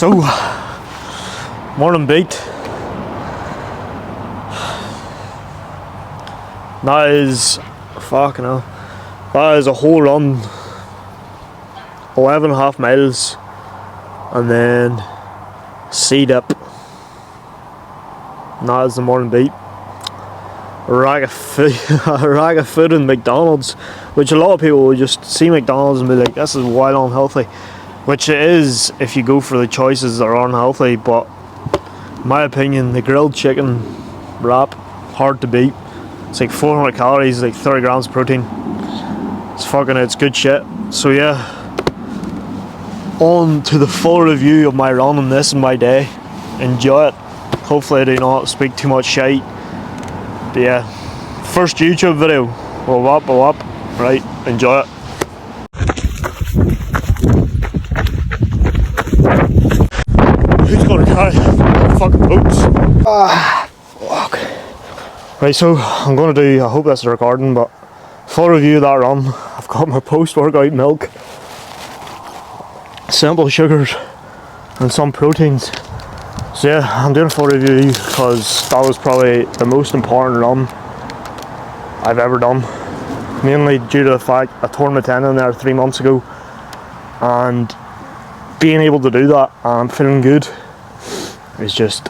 So, morning beat. That is, fucking hell, that is a whole run, 11.5 miles, and then C-dip. And that is the morning beat. A rag of food in McDonald's, which a lot of people will just see McDonald's and be like, this is wild unhealthy, which it is if you go for the choices that are unhealthy. But in my opinion, the grilled chicken wrap, hard to beat. It's like 400 calories, like 30 grams of protein. It's good shit. So yeah, on to the full review of my run on this and my day. Enjoy it. Hopefully I do not speak too much shite. But yeah, first YouTube video. We'll up. Right, enjoy it. Who's gonna carry fucking boots? Fuck. Right, so I'm gonna do, I hope that's recording, but full review of that run. I've got my post-workout milk, simple sugars, and some proteins. So yeah, I'm doing a full review because that was probably the most important run I've ever done. Mainly due to the fact I tore my tendon there 3 months ago, and being able to do that and I'm feeling good is just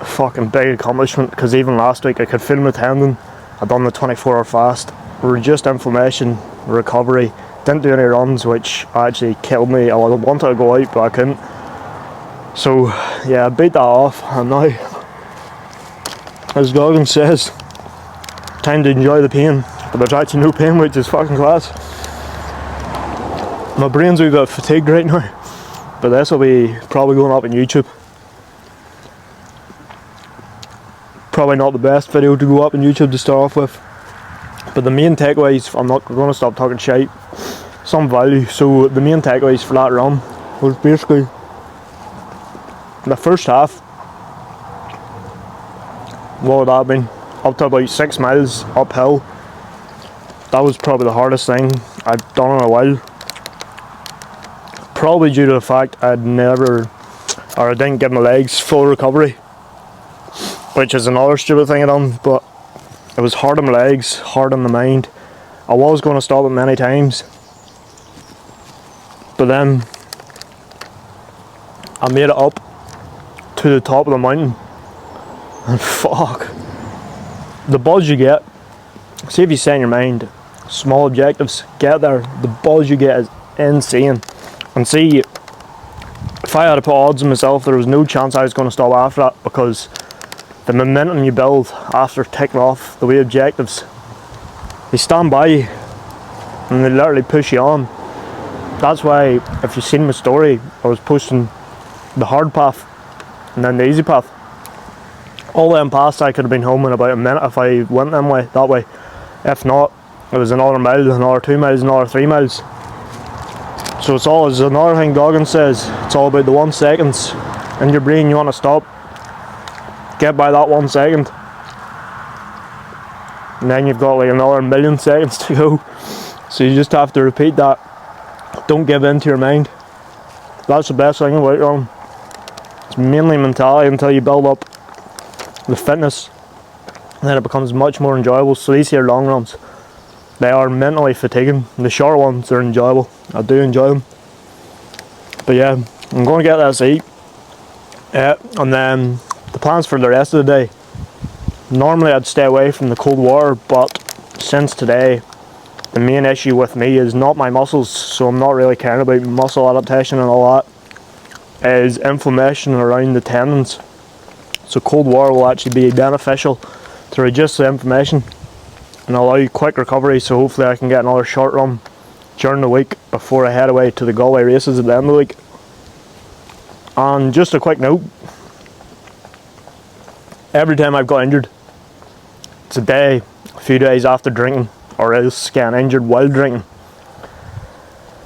a fucking big accomplishment, because even last week I could feel my tendon. I'd done the 24-hour fast, reduced inflammation, recovery, didn't do any runs, which actually killed me. I wanted to go out but I couldn't. So yeah, I beat that off, and now, as Goggins says, time to enjoy the pain. But there's actually no pain, which is fucking class. My brain's a bit fatigued right now, but this will be probably going up on YouTube. Probably not the best video to go up on YouTube to start off with, but the main takeaways, I'm not going to stop talking shite, some value. So the main takeaways for that run was basically the first half. What would that have been? Up to about 6 miles uphill. That was probably the hardest thing I'd done in a while. Probably due to the fact I didn't give my legs full recovery, which is another stupid thing I done. But it was hard on my legs, hard on the mind. I was going to stop it many times, but then I made it up to the top of the mountain, and fuck, the buzz you get. See, if you set in your mind small objectives, get there, the buzz you get is insane. And see, if I had to put odds on myself, there was no chance I was going to stop after that, because the momentum you build after ticking off the way objectives, they stand by you and they literally push you on. That's why, if you've seen my story, I was posting the hard path and then the easy path. All them paths I could have been home in about a minute if I went that way. If not, it was another mile, another 2 miles, another 3 miles. So it's all, as another thing Goggins says, it's all about the 1 second in your brain. You want to stop, get by that 1 second, and then you've got like another 1,000,000 seconds to go. So you just have to repeat that. Don't give in to your mind. That's the best thing about running. It's mainly mentality until you build up the fitness, and then it becomes much more enjoyable. So these here long runs, they are mentally fatiguing. The short ones are enjoyable. I do enjoy them. But yeah, I'm going to get this to eat. And then the plans for the rest of the day. Normally I'd stay away from the cold water, but since today, the main issue with me is not my muscles, so I'm not really caring about muscle adaptation and all that. It is inflammation around the tendons. So cold water will actually be beneficial to reduce the inflammation and allow quick recovery. So hopefully I can get another short run during the week before I head away to the Galway races at the end of the week. And just a quick note, every time I've got injured, it's a few days after drinking, or else getting injured while drinking.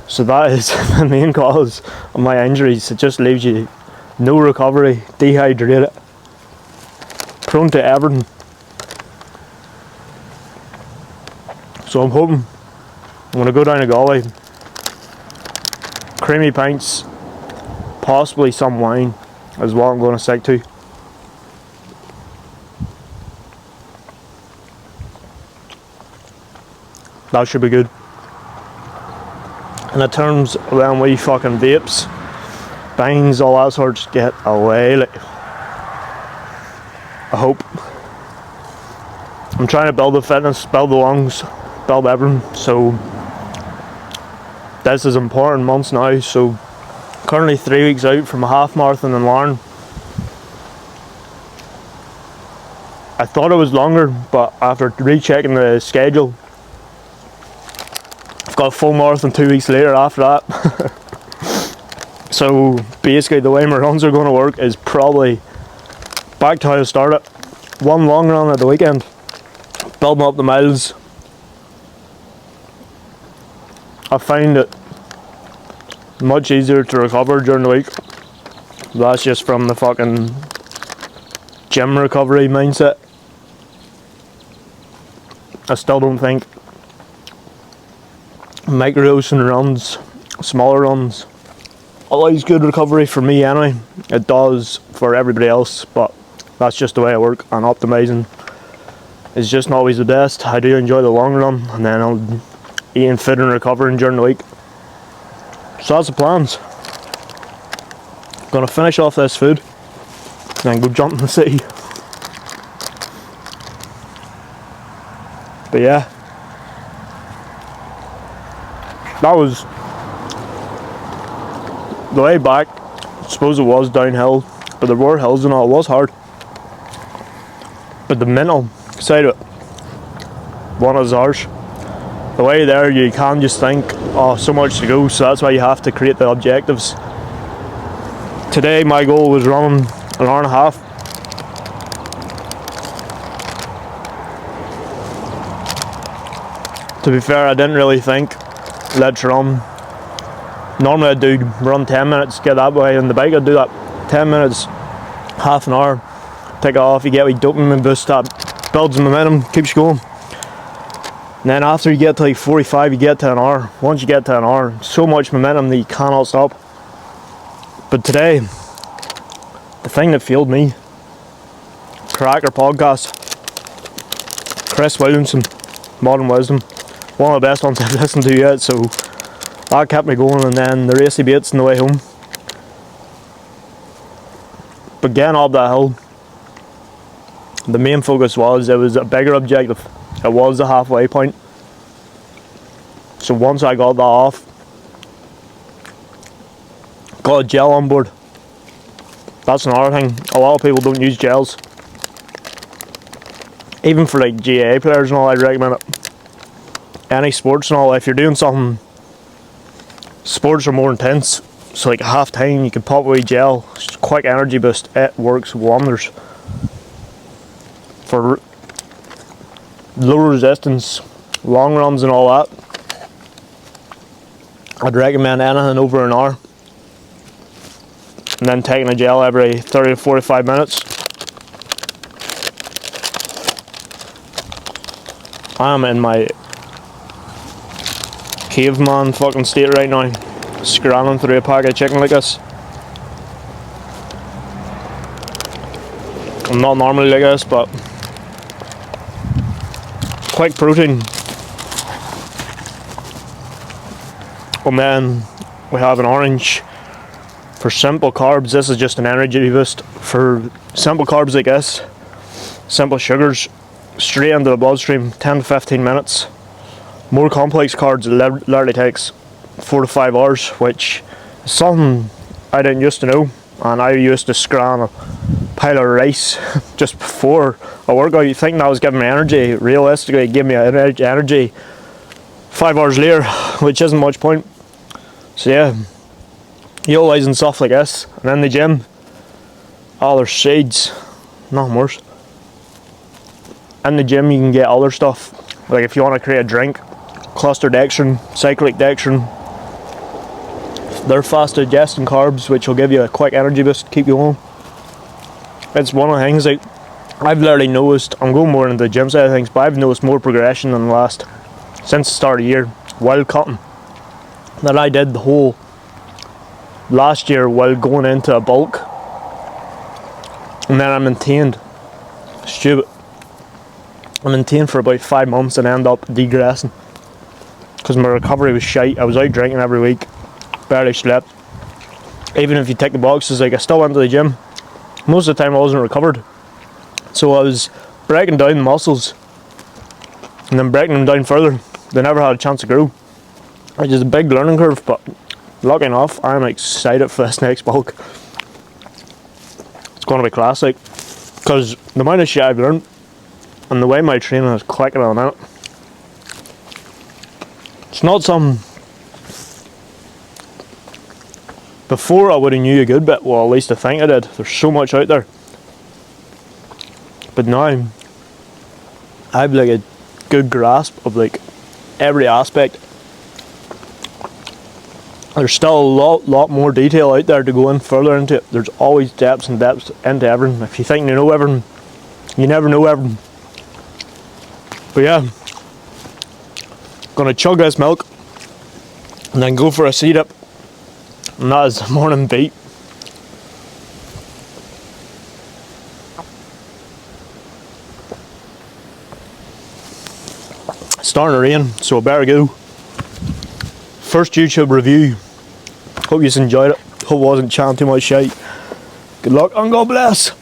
So that is the main cause of my injuries. It just leaves you no recovery, dehydrated, prone to everything. So I'm hoping I'm going to go down to Galway, creamy pints, possibly some wine is what I'm going to stick to. That should be good. And in terms of them wee fucking vapes, bangs, all that sorts, get away. Like, I hope. I'm trying to build the fitness, build the lungs, build everything. So this is important months now. So currently 3 weeks out from a half marathon in Larne. I thought it was longer, but after rechecking the schedule, I've got a full marathon 2 weeks later after that. So basically the way my runs are going to work is probably back to how I started. One long run at the weekend, building up the miles. I find it much easier to recover during the week. That's just from the fucking gym recovery mindset. I still don't think microdosing runs, smaller runs, always good recovery for me anyway. It does for everybody else, but that's just the way I work, and optimizing is just not always the best. I do enjoy the long run, and then I'll eat fit and recovering during the week. So that's the plans. Gonna finish off this food and then go jump in the sea. But yeah, that was the way back. I suppose it was downhill, but there were hills and all. It was hard, but the mental side of it, one is ours. The way there, you can't just think, oh, so much to go, so that's why you have to create the objectives. Today my goal was running an hour and a half. To be fair, I didn't really think, let's run. Normally I do run 10 minutes, get that way on the bike. I do that 10 minutes, half an hour, take it off, you get a wee dopamine boost, that builds momentum, keeps you going. And then after you get to like 45, you get to an hour. Once you get to an hour, so much momentum that you cannot stop. But today, the thing that fueled me, Cracker podcast, Chris Williamson, Modern Wisdom, one of the best ones I've listened to yet, so that kept me going. And then the racy baits on the way home. But getting up that hill, the main focus was, it was a bigger objective. It was the halfway point. So once I got that off, got a gel on board. That's another thing. A lot of people don't use gels. Even for like GAA players and all, I'd recommend it. Any sports and all, if you're doing something, sports are more intense. So like half time, you can pop away gel, just a quick energy boost. It works wonders for low resistance, long runs and all that. I'd recommend anything over an hour, and then taking a gel every 30 to 45 minutes. I am in my caveman fucking state right now, scrambling through a pack of chicken like this. I'm not normally like this, but quick protein. And then we have an orange for simple carbs. This is just an energy boost for simple carbs like this. Simple sugars straight into the bloodstream, 10 to 15 minutes. More complex carbs literally takes 4 to 5 hours, which is something I didn't used to know. And I used to scran a pile of rice just before a workout. You think that was giving me energy. Realistically, it gave me energy 5 hours later, which isn't much point. So yeah, utilizing stuff like this. And then the gym, oh, there's shades, nothing worse. In the gym you can get other stuff, like if you want to create a drink, cluster dextrin, cyclic dextrin. They're fast digesting carbs, which will give you a quick energy boost to keep you going. It's one of the things that I've literally noticed. I'm going more into the gym side of things, but I've noticed more progression in the last, since the start of the year, while cutting, that I did the whole last year while going into a bulk, and then I maintained. Stupid. I maintained for about 5 months and ended up degressing because my recovery was shite. I was out drinking every week, barely slept. Even if you take the boxes, like I still went to the gym. Most of the time I wasn't recovered, so I was breaking down the muscles and then breaking them down further. They never had a chance to grow, which is a big learning curve, but lucky enough I'm excited for this next bulk. It's going to be classic because the amount of shit I've learned and the way my training is clicking on it. It's not some. Before I would have knew a good bit, well at least I think I did. There's so much out there. But now I have like a good grasp of like every aspect. There's still a lot more detail out there to go in further into it. There's always depths and depths into everything. If you think you know everything, you never know everything. But yeah, gonna chug this milk and then go for a seat up, and that is the morning beat. It's starting to rain, so I better go. First YouTube review. Hope you enjoyed it. Hope I wasn't chatting too much shite. Good luck and God bless.